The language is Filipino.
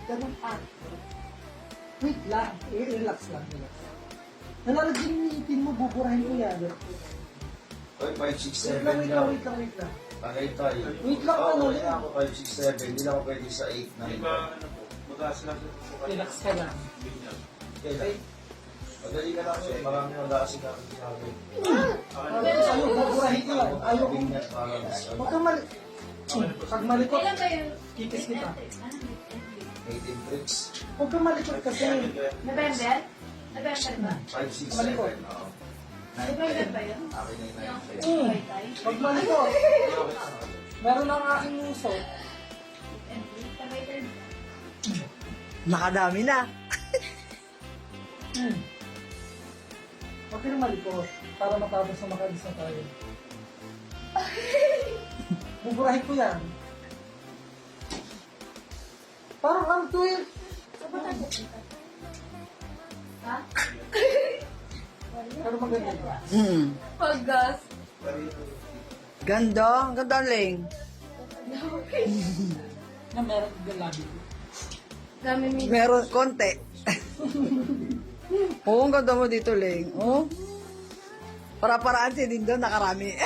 Ganun. Wait lang. Relax lang. Nalalagyan yung ngipin mo, buburahin ko yan. Oy, 5, 6, 7 Wait lang. lang. Tagay tayo. Wait lang, ano Wala lang. ako 5, 6, 7. Hindi lang ako pwede sa 8, 9. Relax ka lang. Okay. Madali ka lang siya. Marami wala kasi kami sa akin. Ayaw, buburahin ko yan. Ayaw kong... Binyat para mas Huwag kang mali... Pag malikot, Kailan ba yun? kikis kita. 18 tricks. Huwag kang malikot kasi. November? November ba? 5, 6, 7. Malikot. Oo. November ba yun? Akin na yung 9. Tagaytay? Pag malikot. Meron ang aking uso. Tagaytay. Nakadami na. Huwag kang malikot. Para matapos na makalis na tayo. Buburahin ko yan. Parang ang 12. Saan ba tayo pupunta? Ha? Pero maganda. Paggas. Ganda. Ang ganda, Ling. Na meron ng labi. Dami mi. Meron konti. Oo, ang ganda mo dito, Ling. Oh. Para-paraan si Dindo, nakarami.